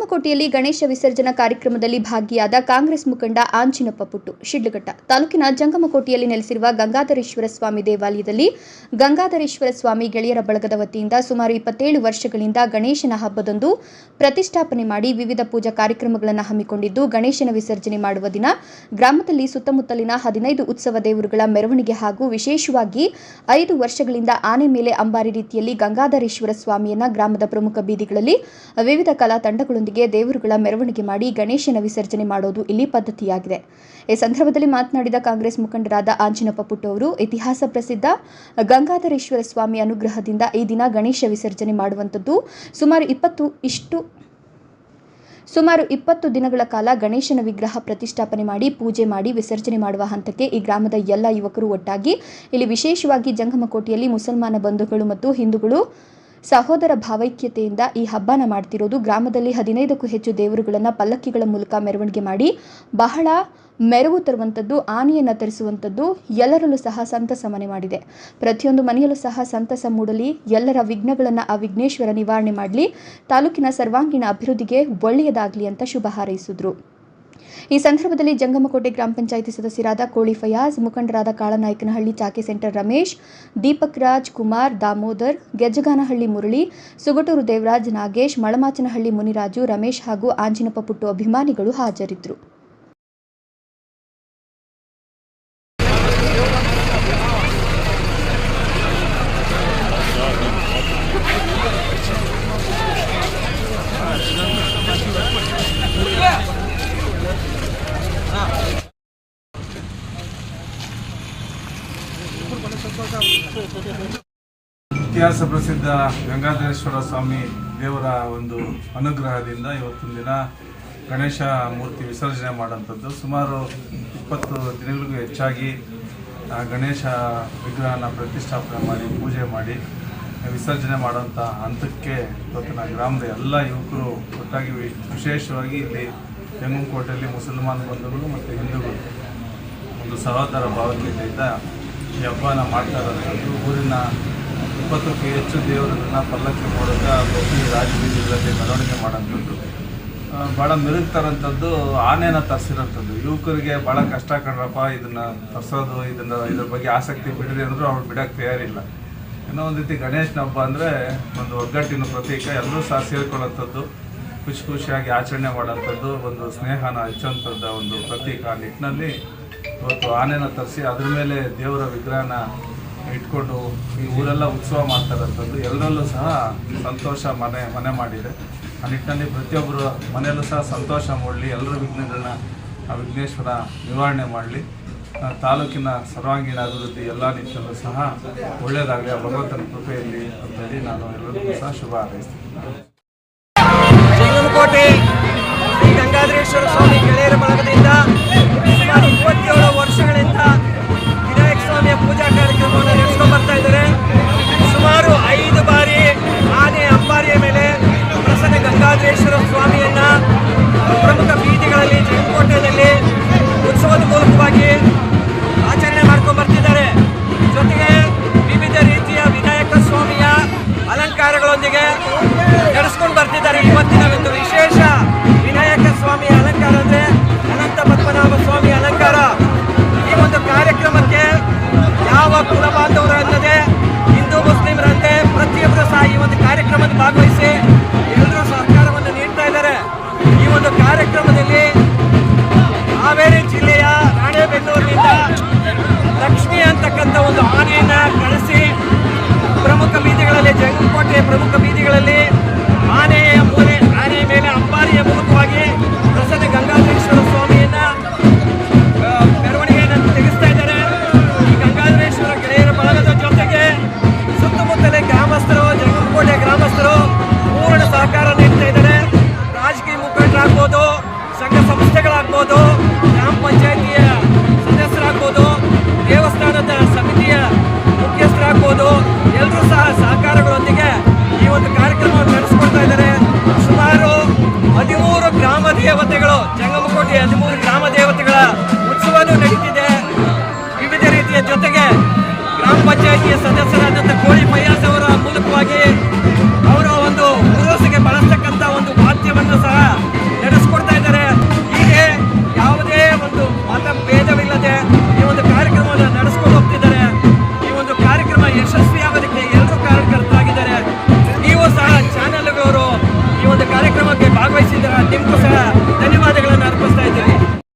ಜಂಗಮಕೋಟೆಯಲ್ಲಿ ಗಣೇಶ ವಿಸರ್ಜನಾ ಕಾರ್ಯಕ್ರಮದಲ್ಲಿ ಭಾಗಿಯಾದ ಕಾಂಗ್ರೆಸ್ ಮುಖಂಡ ಆಂಜಿನಪ್ಪ ಪುಟ್ಟು ಶಿಡ್ಲಘಟ್ಟ ತಾಲೂಕಿನ ಜಂಗಮಕೋಟೆಯಲ್ಲಿ ನೆಲೆಸಿರುವ ಗಂಗಾಧರೇಶ್ವರ ಸ್ವಾಮಿ ದೇವಾಲಯದಲ್ಲಿ ಗಂಗಾಧರೇಶ್ವರ ಸ್ವಾಮಿ ಗೆಳೆಯರ ಬಳಗದ ವತಿಯಿಂದ ಸುಮಾರು 27 ವರ್ಷಗಳಿಂದ ಗಣೇಶನ ಹಬ್ಬದಂದು ಪ್ರತಿಷ್ಠಾಪನೆ ಮಾಡಿ ವಿವಿಧ ಪೂಜಾ ಕಾರ್ಯಕ್ರಮಗಳನ್ನು ಹಮ್ಮಿಕೊಂಡಿದ್ದು ಗಣೇಶನ ವಿಸರ್ಜನೆ ಮಾಡುವ ದಿನ ಗ್ರಾಮದಲ್ಲಿ ಸುತ್ತಮುತ್ತಲಿನ 15 ಉತ್ಸವ ದೇವರುಗಳ ಮೆರವಣಿಗೆ ಹಾಗೂ ವಿಶೇಷವಾಗಿ 5 ವರ್ಷಗಳಿಂದ ಆನೆ ಮೇಲೆ ಅಂಬಾರಿ ರೀತಿಯಲ್ಲಿ ಗಂಗಾಧರೇಶ್ವರ ಸ್ವಾಮಿಯನ್ನ ಗ್ರಾಮದ ಪ್ರಮುಖ ಬೀದಿಗಳಲ್ಲಿ ವಿವಿಧ ಕಲಾ ತಂಡಗಳೊಂದಿಗೆ ದೇವರುಗಳ ಮೆರವಣಿಗೆ ಮಾಡಿ ಗಣೇಶನ ವಿಸರ್ಜನೆ ಮಾಡೋದು ಇಲ್ಲಿ ಪದ್ಧತಿಯಾಗಿದೆ. ಈ ಸಂದರ್ಭದಲ್ಲಿ ಮಾತನಾಡಿದ ಕಾಂಗ್ರೆಸ್ ಮುಖಂಡರಾದ ಆಂಜಿನಪ್ಪ ಪುಟ್ಟು ಅವರು ಇತಿಹಾಸ ಪ್ರಸಿದ್ಧ ಗಂಗಾಧರೇಶ್ವರ ಸ್ವಾಮಿ ಅನುಗ್ರಹದಿಂದ ಈ ದಿನ ಗಣೇಶ ವಿಸರ್ಜನೆ ಮಾಡುವಂಥದ್ದು ಸುಮಾರು 20 ದಿನಗಳ ಕಾಲ ಗಣೇಶನ ವಿಗ್ರಹ ಪ್ರತಿಷ್ಠಾಪನೆ ಮಾಡಿ ಪೂಜೆ ಮಾಡಿ ವಿಸರ್ಜನೆ ಮಾಡುವ ಹಂತಕ್ಕೆ ಈ ಗ್ರಾಮದ ಎಲ್ಲ ಯುವಕರು ಒಟ್ಟಾಗಿ ಇಲ್ಲಿ ವಿಶೇಷವಾಗಿ ಜಂಗಮಕೋಟೆಯಲ್ಲಿ ಮುಸಲ್ಮಾನ ಬಂಧುಗಳು ಮತ್ತು ಹಿಂದೂಗಳು ಸಹೋದರ ಭಾವೈಕ್ಯತೆಯಿಂದ ಈ ಹಬ್ಬನ ಮಾಡ್ತಿರೋದು. ಗ್ರಾಮದಲ್ಲಿ 15ಕ್ಕೂ ಹೆಚ್ಚು ದೇವರುಗಳನ್ನು ಪಲ್ಲಕ್ಕಿಗಳ ಮೂಲಕ ಮೆರವಣಿಗೆ ಮಾಡಿ ಬಹಳ ಮೆರುಗು ತರುವಂಥದ್ದು, ಆನೆಯನ್ನು ತರಿಸುವಂಥದ್ದು ಎಲ್ಲರಲ್ಲೂ ಸಹ ಸಂತಸ ಮನೆ ಮಾಡಿದೆ. ಪ್ರತಿಯೊಂದು ಮನೆಯಲ್ಲೂ ಸಹ ಸಂತಸ ಮೂಡಲಿ, ಎಲ್ಲರ ವಿಘ್ನಗಳನ್ನು ಆ ವಿಘ್ನೇಶ್ವರ ನಿವಾರಣೆ ಮಾಡಲಿ, ತಾಲೂಕಿನ ಸರ್ವಾಂಗೀಣ ಅಭಿವೃದ್ಧಿಗೆ ಒಳ್ಳೆಯದಾಗಲಿ ಅಂತ ಶುಭ ಹಾರೈಸಿದರು. ಈ ಸಂದರ್ಭದಲ್ಲಿ ಜಂಗಮಕೋಟೆ ಗ್ರಾಮ ಪಂಚಾಯಿತಿ ಸದಸ್ಯರಾದ ಕೋಳಿ ಫಯಾಜ್, ಮುಖಂಡರಾದ ಕಾಳನಾಯಕನಹಳ್ಳಿ ಚಾಕೆ ಸೆಂಟರ್ ರಮೇಶ್, ದೀಪಕ್ ರಾಜ್, ಕುಮಾರ್, ದಾಮೋದರ್, ಗೆಜ್ಜಗಾನಹಳ್ಳಿ ಮುರಳಿ, ಸುಗಟೂರು ದೇವರಾಜ್, ನಾಗೇಶ್, ಮಳಮಾಚನಹಳ್ಳಿ ಮುನಿರಾಜು, ರಮೇಶ್ ಹಾಗೂ ಆಂಜಿನಪ್ಪ ಪುಟ್ಟು ಅಭಿಮಾನಿಗಳು ಹಾಜರಿದ್ದರು. ಇತಿಹಾಸ ಪ್ರಸಿದ್ಧ ಗಂಗಾಧರೇಶ್ವರ ಸ್ವಾಮಿ ದೇವರ ಒಂದು ಅನುಗ್ರಹದಿಂದ ಇವತ್ತಿನ ದಿನ ಗಣೇಶ ಮೂರ್ತಿ ವಿಸರ್ಜನೆ ಮಾಡೋಂಥದ್ದು. ಸುಮಾರು 20 ದಿನಗಳಿಗೂ ಹೆಚ್ಚಾಗಿ ಗಣೇಶ ವಿಗ್ರಹನ ಪ್ರತಿಷ್ಠಾಪನೆ ಮಾಡಿ ಪೂಜೆ ಮಾಡಿ ವಿಸರ್ಜನೆ ಮಾಡೋಂಥ ಹಂತಕ್ಕೆ ಇವತ್ತಿನ ಗ್ರಾಮದ ಎಲ್ಲ ಯುವಕರು ಒಟ್ಟಾಗಿ ವಿಶೇಷವಾಗಿ ಇಲ್ಲಿ ಜಂಗಮಕೋಟೆಯಲ್ಲಿ ಮುಸಲ್ಮಾನ ಬಂಧುಗಳು ಮತ್ತು ಹಿಂದೂಗಳು ಒಂದು ಸಹೋದರ ಭಾವನೆಯಿಂದ ಈ ಹಬ್ಬನ ಮಾಡ್ತಾ ಇರೋಂಥದ್ದು. ಊರಿನ 20ಕ್ಕೂ ಹೆಚ್ಚು ದೇವರನ್ನ ಪಲ್ಲಕ್ಕಿ ಮೂಲಕ ಪ್ರತಿ ರಾಜಬೀದಿಗಳಲ್ಲಿ ಮೆರವಣಿಗೆ ಮಾಡೋಂಥದ್ದು, ಭಾಳ ಮೆರುಗ್ತಾರಂಥದ್ದು. ಆನೆನ ತರಿಸಿರೋಂಥದ್ದು ಯುವಕರಿಗೆ ಭಾಳ ಕಷ್ಟ ಕಣ್ರಪ್ಪ, ಇದನ್ನು ತರಿಸೋದು, ಇದ್ರ ಬಗ್ಗೆ ಆಸಕ್ತಿ ಬಿಡ್ರಿ ಅಂದರೂ ಅವ್ರು ಬಿಡೋಕ್ಕೆ ತಯಾರಿಲ್ಲ. ಏನೋ ಒಂದು ರೀತಿ ಗಣೇಶನ ಹಬ್ಬ ಅಂದರೆ ಒಂದು ಒಗ್ಗಟ್ಟಿನ ಪ್ರತೀಕ, ಎಲ್ಲರೂ ಸಹ ಸೇರ್ಕೊಳ್ಳೋಂಥದ್ದು, ಖುಷಿಯಾಗಿ ಆಚರಣೆ ಮಾಡೋಂಥದ್ದು, ಒಂದು ಸ್ನೇಹನ ಹೆಚ್ಚುವಂಥದ್ದು ಒಂದು ಪ್ರತೀಕ. ಆ ನಿಟ್ಟಿನಲ್ಲಿ ಇವತ್ತು ಆನೆನ ತರಿಸಿ ಅದ್ರ ಮೇಲೆ ದೇವರ ವಿಗ್ರಹನ ಇಟ್ಕೊಂಡು ಈ ಊರೆಲ್ಲ ಉತ್ಸವ ಮಾಡ್ತಾರಂಥದ್ದು. ಎಲ್ಲರಲ್ಲೂ ಸಹ ಸಂತೋಷ ಮನೆ ಮಾಡಿದೆ. ಆ ನಿಟ್ಟಿನಲ್ಲಿ ಪ್ರತಿಯೊಬ್ಬರು ಮನೆಯಲ್ಲೂ ಸಹ ಸಂತೋಷ ಮೂಡಲಿ, ಎಲ್ಲರ ವಿಘ್ನಗಳನ್ನ ಆ ವಿಘ್ನೇಶ್ವರ ನಿವಾರಣೆ ಮಾಡಲಿ, ತಾಲೂಕಿನ ಸರ್ವಾಂಗೀಣ ಅಭಿವೃದ್ಧಿ ಎಲ್ಲ ನಿಟ್ಟಿನಲ್ಲೂ ಸಹ ಒಳ್ಳೆಯದಾಗಲಿ, ಆ ಭಗವಂತನ ಕೃಪೆಯಲ್ಲಿ ಅಂತೇಳಿ ನಾನು ಎಲ್ಲರಿಗೂ ಸಹ ಶುಭ ಹಾರೈಸ್ತೀನಿ. ಜಂಗಮಕೋಟೆ ಶ್ರೀ ಗಂಗಾಧರೇಶ್ವರ ಸ್ವಾಮಿ ಗೆಳೆಯರ ಬಳಗದಿಂದ 27 ವರ್ಷಗಳಿಂದ ವಿನಾಯಕ ಸ್ವಾಮಿಯ ಪೂಜಾ ಕಾರ್ಯಕ್ರಮವನ್ನು ನಡೆಸ್ಕೊಂಡು ಬರ್ತಾ ಇದ್ದಾರೆ. ಸುಮಾರು 5 ಬಾರಿ ಆನೆ ಅಂಬಾರಿಯ ಮೇಲೆ ಪ್ರಸನ್ನ ಗಂಗಾಧರೇಶ್ವರ ಸ್ವಾಮಿಯನ್ನ ಪ್ರಮುಖ ಬೀದಿಗಳಲ್ಲಿ ಜಂಗಮಕೋಟೆಯಲ್ಲಿ ಉತ್ಸವದ ಮೂಲಕವಾಗಿ ಆಚರಣೆ ಮಾಡ್ಕೊಂಡು ಬರ್ತಿದ್ದಾರೆ. ಜೊತೆಗೆ ವಿವಿಧ ರೀತಿಯ ವಿನಾಯಕ ಸ್ವಾಮಿಯ ಅಲಂಕಾರಗಳೊಂದಿಗೆ ನಡೆಸ್ಕೊಂಡು ಬರ್ತಿದ್ದಾರೆ. ಇವತ್ತಿನ ಒಂದು ವಿಶೇಷ ವಿನಾಯಕ ಸ್ವಾಮಿಯ ಅಲಂಕಾರ ಅಂದರೆ ಅನಂತ ಪದ್ಮನಾಭ ಸ್ವಾಮಿ ಅಲಂಕಾರ. ಈ ಒಂದು ಕಾರ್ಯಕ್ರಮಕ್ಕೆ ಯಾವ ಕುಲ ಬಾಂಧವರು ಅನ್ನದೆ ಹಿಂದೂ ಮುಸ್ಲಿಮರಂತೆ ಪ್ರತಿಯೊಬ್ಬರು ಸಹ ಈ ಒಂದು ಕಾರ್ಯಕ್ರಮದ ಭಾಗವಹಿಸಿ ಎಲ್ಲರೂ ಸಹಕಾರವನ್ನು ನೀಡ್ತಾ ಇದ್ದಾರೆ. ಈ ಒಂದು ಕಾರ್ಯಕ್ರಮದಲ್ಲಿ ಹಾವೇರಿ ಜಿಲ್ಲೆಯ ರಾಣೆಬೆನ್ನೂರಿನಿಂದ ಲಕ್ಷ್ಮಿ ಅಂತಕ್ಕಂಥ ಒಂದು ಆನೆಯನ್ನ ಕಳಿಸಿ ಪ್ರಮುಖ ಬೀದಿಗಳಲ್ಲಿ, ಜಂಗಮಕೋಟೆಯ ಪ್ರಮುಖ ಬೀದಿಗಳಲ್ಲಿ ಆನೆಯ ಮೇಲೆ ಅಂಬಾರಿಯ ಮೂಲಕವಾಗಿ ಪ್ರಸನ್ನ ಗಂಗಾಧರೇಶ್ವರ ಸ್ವಾಮಿಯನ್ನ ಮೆರವಣಿಗೆಯನ್ನು ತೆಗೆಸ್ತಾ ಇದ್ದಾರೆ. ಈ ಗಂಗಾಧರೇಶ್ವರ ಗೆಳೆಯರ ಬಳಗದ ಜೊತೆಗೆ ಸುತ್ತಮುತ್ತಲೇ ಗ್ರಾಮಸ್ಥರು, ಜಂಗಮಕೋಟೆ ಗ್ರಾಮಸ್ಥರು ಪೂರ್ಣ ಸಹಕಾರ ನೀಡ್ತಾ ಇದ್ದಾರೆ. ರಾಜಕೀಯ ಮುಖಂಡರಾಗ್ಬೋದು, ಸಂಘ ಸಂಸ್ಥೆಗಳಾಗ್ಬೋದು, ಗ್ರಾಮ ಪಂಚಾಯಿತಿಯ ಸದಸ್ಯರಾಗ್ಬೋದು, ದೇವಸ್ಥಾನದ ಸಮಿತಿಯ ಮುಖ್ಯಸ್ಥರಾಗ್ಬೋದು, ಎಲ್ಲರೂ ಸಹ ಸಹಕಾರಗಳೊಂದಿಗೆ ಈ ಒಂದು ಕಾರ್ಯಕ್ರಮವನ್ನು ನಡೆಸಿಕೊಡ್ತಾ ಇದ್ದಾರೆ. ಸುಮಾರು 13 ಗ್ರಾಮ ದೇವತೆಗಳು, ಜಂಗಮಕೋಟೆ 13 ಗ್ರಾಮ ದೇವತೆಗಳ ಉತ್ಸವನೂ ನಡೀತಿದೆ. ವಿವಿಧ ರೀತಿಯ ಜೊತೆಗೆ ಗ್ರಾಮ ಪಂಚಾಯಿತಿಯ ಸದಸ್ಯರಾದಂಥ ಕೋಳಿ ಫಯಾಜ್ ಅವರ ಮೂಲಕವಾಗಿ ಅವರ ಒಂದು ಉರುಸಿಗೆ ಬಳಸ್ತಕ್ಕಂಥ ಒಂದು ವಾದ್ಯವನ್ನು ಸಹ ಭೇದವಿಲ್ಲದೆ ಈ ಒಂದು ಕಾರ್ಯಕ್ರಮ